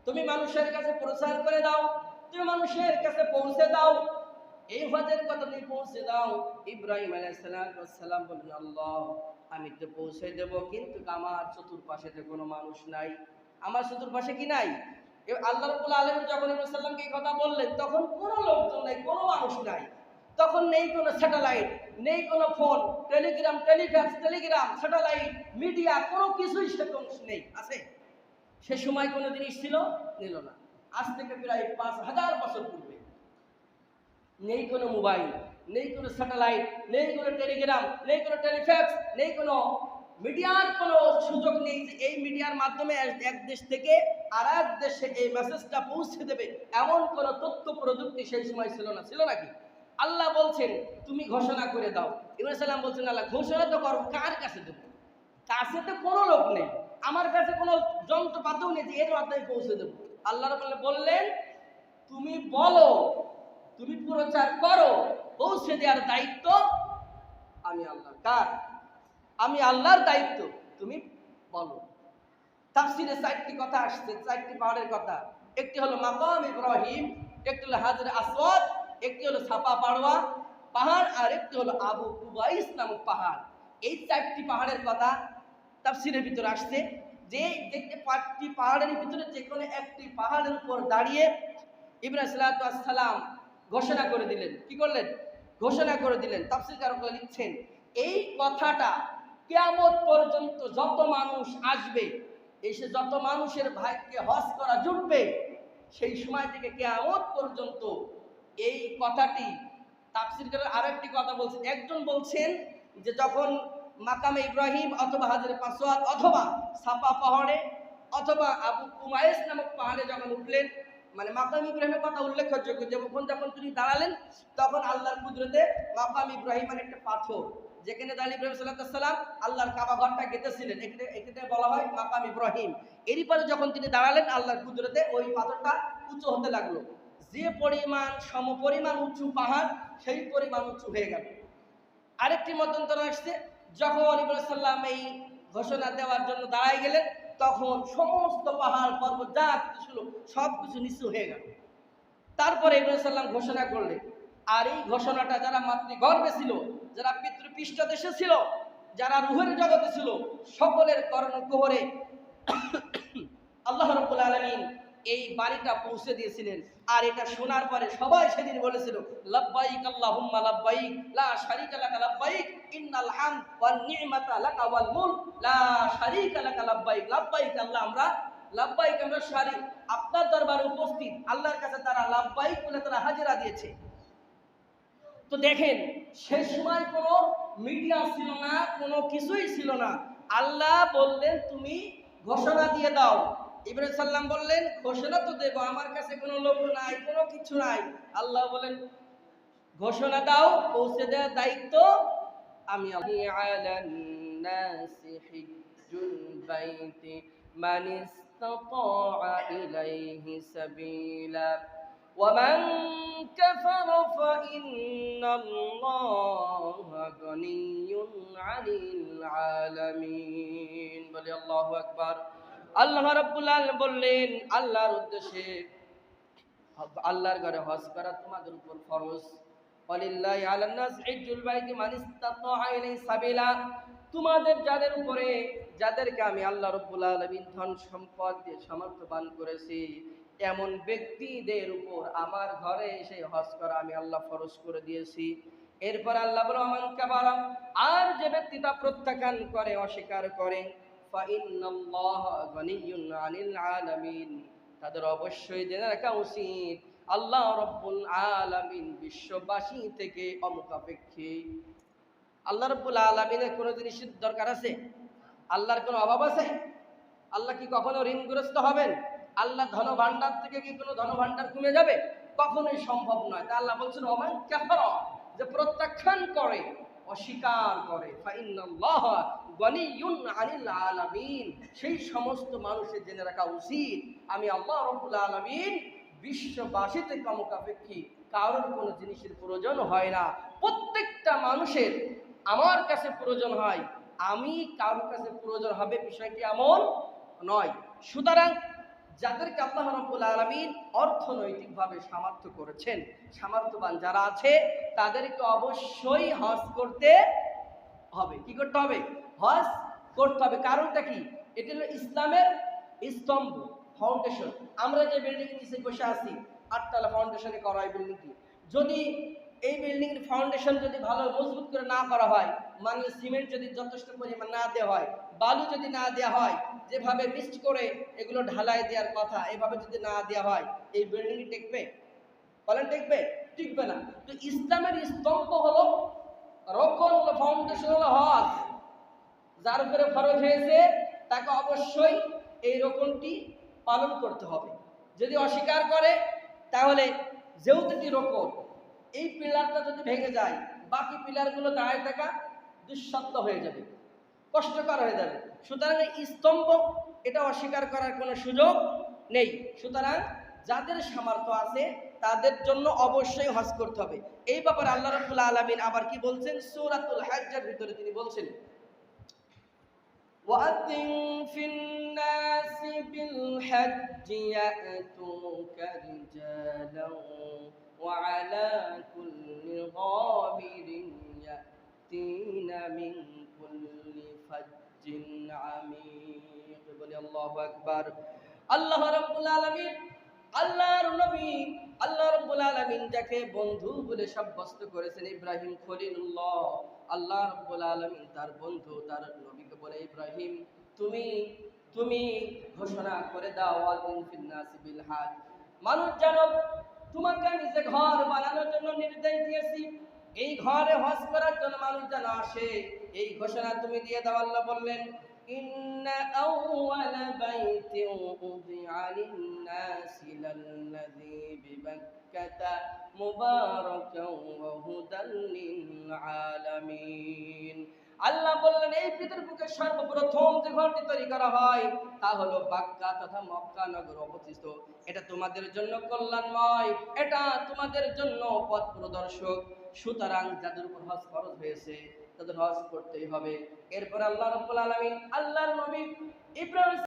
তুমি মানুষের কাছে প্রচার করে দাও, তুমি মানুষের কাছে পৌঁছে দাও, এই হজের কথা তুমি পৌঁছে দাও। ইব্রাহিম আলাইহিস সালাম বলেন, আল্লাহ আমি তো পৌঁছে দেব, কিন্তু আমার চতুর্পাশে তো কোনো মানুষ নাই। আমার চতুর্পাশে কি নাই? আল্লাহ রাব্বুল আলামিন যখন ইব্রাহিম সাল্লামকে এই কথা বললেন, তখন কোনো লোকজন নাই, কোনো মানুষ নাই। তখন নেই কোনো স্যাটেলাইট, নেই কোনো phone, telegram, telefax, telegram, satellite, media, কোনো কিছুই সেরকম নেই। আছে? সে সময় কোনো জিনিস ছিল? নিল না। আজ থেকে প্রায় 5000 বছর পূর্বে নেই কোনো মোবাইল, নেই কোনো স্যাটেলাইট, নেই কোনো টেলিগ্রাম, নেই কোনো টেলিফ্যাক্স, নেই কোনো মিডিয়ার কোনো সুযোগ নেই যে এই মিডিয়ার মাধ্যমে এক দেশ থেকে আর এক দেশে এই মেসেজটা পৌঁছে দেবে, এমন কোনো তথ্য প্রযুক্তি সেই সময় ছিল না। ছিল নাকি? আল্লাহ বলছেন তুমি ঘোষণা করে দাও। ইব্রাহিম সাল্লাম বলছেন, আল্লাহ ঘোষণা তো করো, কার কাছে দেবো? কাছে তো কোনো লোক নেই, আমার কাছে কোনো যন্ত্রপাতিও নেই যে এর মাধ্যমে পৌঁছে দেবো। আল্লাহ বললেন তুমি বলো, তুমি প্রচার করো, পৌঁছে দেওয়ার দায়িত্ব আমি আল্লাহ। কার? আমি আল্লাহর দায়িত্ব, তুমি বলো। তাফসীরে 4টি কথা আসছে, 4টি পাহাড়ের কথা। একটি হলো মাকাম ইব্রাহিম, একটি হলো হাজরে আসওয়াদ, একটি হলো সাফা পারওয়া পাহাড়, আর একটি হলো আবু কুবাইস নামক পাহাড়। এই 4টি পাহাড়ের কথা তাফসীরের ভিতরে আসছে যে 5টি পাহাড়ের ভিতরে যে কোনো একটি পাহাড়ের উপর দাঁড়িয়ে ইব্রাহিম সাল্লাল্লাহু সাল্লাম ঘোষণা করে দিলেন। কি করলেন? ঘোষণা করে দিলেন। তাফসীরকাররা লিখছেন এই কথাটা কিয়ামত পর্যন্ত যত মানুষ আসবে, এসে যত মানুষের ভাগ্যে হজ করা জুটবে, সেই সময় থেকে কিয়ামত পর্যন্ত এই কথাটি। তাফসীরকাররা আরেকটি কথা বলছেন, একজন বলছেন যে যখন মাকামে ইব্রাহিম অথবা হাজরে আসওয়াদ অথবা সাফা পাহাড়ে অথবা আবু কুবাইস নামক পাহাড়ে যখন উঠলেন, মানে মাকাম ইব্রাহিমের কথা উল্লেখযোগ্য, যখন তিনি দাঁড়ালেন তখন আল্লাহর কুদরতে মাকাম ইব্রাহিম মানে একটা পাথর, যেখানে দাঁড়িয়ে ইব্রাহিম সাল্লাল্লাহু আলাইহি সাল্লাম আল্লাহর কাবা ঘরটা গেঁথেছিলেন, এখানে বলা হয় মাকাম ইব্রাহিম। এরই পরে যখন তিনি দাঁড়ালেন আল্লাহর কুদরতে ওই পাথরটা উঁচু হতে লাগলো। যে পরিমাণ সমপরিমাণ উঁচু পাহাড়, সেই পরিমাণ উঁচু হয়ে গেল। আরেকটি মতান্তর আসছে, যখন ইব্রাহিম সাল্লাম এই ঘোষণা দেওয়ার জন্য দাঁড়ায় গেলেন, তখন সমস্ত পাহাড় পর্বত যা কিছু ছিল সব কিছু নিচু হয়ে গেল। তারপরে ইব্রাহিম সাল্লাম ঘোষণা করলেন, আর এই ঘোষণাটা যারা মাতৃগর্ভে ছিল, যারা পিতৃপৃষ্ঠ দেশে ছিল, যারা রুহের জগতে ছিল, সকলের কর্ণকুহরে আল্লাহ রাব্বুল আলামিন এই বাণীটা পৌঁছে দিয়েছিলেন। আর এটা শোনার পরে সবাই সেদিন বলেছিল, লাব্বাইক আল্লাহুম্মা লাব্বাইক লা শারীকা লাকা লাব্বাইক ইন্নাল হামদ ওয়ান নি'মাতা লাকা ওয়াল মুলক লা শারীকা লাকা লাব্বাইক। লাব্বাইক আল্লাহ, আমরা লাব্বাইক, আমরা শারীক, আপনার দরবারে উপস্থিত। আল্লাহর কাছে তারা লাব্বাইক বলে তারা হাজিরা দিয়েছে। তো দেখেন, সেই সময় কোনো মিডিয়া ছিল না, কোনো কিছুই ছিল না। আল্লাহ বললেন তুমি ঘোষণা দিয়ে দাও। ইব্রাহিম সাল্লাম বললেন ঘোষণা তো দেব, আমার কাছে কোনো লোক নাই, কোনো কিছু নাই। আল্লাহ বলেন ঘোষণা দাও, পৌঁছে দেওয়ার দায়িত্ব আমি। আলান নাসি হিজ্জুল বাইতি মান ইসতাতা ইলাইহি সাবিলা ومن كفر فإن الله غني عن العالمين। বলি আল্লাহু আকবার। আল্লাহ রাব্বুল আলামিন বললেন আল্লাহর উদ্দেশ্যে, আল্লাহর ঘরে হজ করা তোমাদের উপর ফরজ। ওয়ালিল্লাহি আলান নাস হিজ্জুল বাইতি মান ইসতাতা ইলাইহি সাবিলা। তোমাদের যাদের উপরে, যাদেরকে আমি আল্লাহ রাব্বুল আলামিন ধন সম্পদ দিয়ে সামর্থ্যবান করেছি, এমন ব্যক্তিদের উপর আমার ঘরে এসে হজ করা আমি আল্লাহ ফরজ করে দিয়েছি। এরপর আল্লাহ বলেন মান কাফারা, আর যে ব্যক্তিটা প্রত্যাখ্যান করে, অস্বীকার করে, ফা ইন্নাল্লাহা গানিয়্যুন আনিল আলামিন, তাদের অবশ্যই জেনে রাখা উচিত আল্লাহ রাব্বুল আলামিন বিশ্ববাসী থেকে অমুখাপেক্ষী। আল্লাহ রাব্বুল আলামিনের কোনো জিনিসের দরকার আছে? আল্লাহর কোনো অভাব আছে? আল্লাহ কি কখনো ঋণগ্রস্ত হবেন? আল্লাহ ধন ভান্ডার থেকে কি কোনো ধন ভান্ডার কমে যাবে? কখনোই সম্ভব নয়। তা আল্লাহ বলছেন ওমান কাফারা, যে প্রত্যাখ্যান করে, অস্বীকার করে, ফা ইন্নাল্লাহা গানিয়্যুন আনিল আলামিন, সেই সমস্ত মানুষের জেনে রাখা উচিত আমি আল্লাহ রাব্বুল আলামিন বিশ্ববাসী থেকে অমুখাপেক্ষী, কারোর কোনো জিনিসের প্রয়োজন হয় না। প্রত্যেকটা মানুষের আমার কাছে প্রয়োজন হয়, আমি কারোর কাছে প্রয়োজন হবে, বিষয়টি এমন নয়। সুতরাং যাদেরকে আল্লাহ রাব্বুল আলামিন অর্থনৈতিকভাবে সামর্থ্য করেছেন, সামর্থ্যবান যারা আছে তাদেরকে অবশ্যই হজ করতে হবে। কি করতে হবে? হজ করতে হবে। কারণটা কি? এটা হলো ইসলামের স্তম্ভ, ফাউন্ডেশন। আমরা যে বিল্ডিং নিচে বসে আছি, 8 তলা ফাউন্ডেশনে করা হয় বিল্ডিংটি। যদি এই বিল্ডিং এর ফাউন্ডেশন যদি ভালো মজবুত করে না করা হয়, মানে সিমেন্ট যদি যথেষ্ট পরিমাণ না দেওয়া হয়, বালু যদি না দেওয়া হয়, যেভাবে মিক্সড করে এগুলো ঢালাই দেওয়ার কথা এভাবে যদি না দেওয়া হয়, এই বিল্ডিংটি টিকবে? বলেন টিকবে? টিকবে না। তো ইসলামের স্তম্ভ হলো, রকন হলো, ফাউন্ডেশন হলো হজ। যার উপরে ফরজ হয়েছে তাকে অবশ্যই এই রকমটি পালন করতে হবে। যদি অস্বীকার করে তাহলে যেহেতু এটি রকম, এই পিলারটা যদি ভেঙে যায় বাকি পিলারগুলো দাঁড়ায় থাকা দুঃসাধ্য হয়ে যাবে, কষ্টকর হয়ে যাবে। সুতরাং এই স্তম্ভ এটা অস্বীকার করার কোনো সুযোগ নেই। সুতরাং যাদের সামর্থ্য আছে তাদের জন্য অবশ্যই হজ করতে হবে। এই ব্যাপারে আল্লাহ রাব্বুল আলামিন আবার কি বলছেন? সূরাতুল হজ্জের ভিতরে তিনি বলছেন, وَأَذِّن فِي النَّاسِ بِالْحَجِّ يَأْتُوكَ رِجَالًا وَعَلَى كُلِّ ضَامِرٍ يَأْتِينَ مِنْ كُلِّ فَجٍّ عَمِيقٍ। বলি আল্লাহু আকবার। আল্লাহ রাব্বুল আলামিন, আল্লাহর নবী, আল্লাহ রাব্বুল আলামিন যাকে বন্ধু বলে সাব্যস্ত করেছেন, ইব্রাহিম খলিলুল্লাহ, আল্লাহ রাব্বুল আলামিন তার বন্ধু, তার নবীকে বলে, ইব্রাহিম তুমি তুমি ঘোষণা করে দাও, ওয়াদিন ফিন নাসি বিল হজ, মানুষ জানো তোমাকে আমি যে ঘর বানানোর জন্য নির্দেশ দিয়েছি, এই ঘরে হজ করার জন্য মানুষ যেন আসে, এই ঘোষণা তুমি দিয়ে দাও। আল্লাহ বললেন, ইন্না আউওয়ালা বাইতিন উযিআ লিন-নাসি লাল্লাযী বিবাক্কাতা মুবারাকান ওয়া হুদাল লিল-আলামিন। আল্লাহ বললেন, এই পৃথিবীর বুকে সর্বপ্রথম যে ঘরটি তৈরি করা হয় তা হলো বাক্কা তথা মক্কা নগর অবস্থিত। এটা তোমাদের জন্য কল্যাণময়, এটা তোমাদের জন্য পথ প্রদর্শক। সুতরাং যাদের উপর হজ ফরজ হয়েছে তাদের হজ করতেই হবে। এরপর আল্লাহ রাব্বুল আলামিন আল্লাহর নবী ইব্রাহিম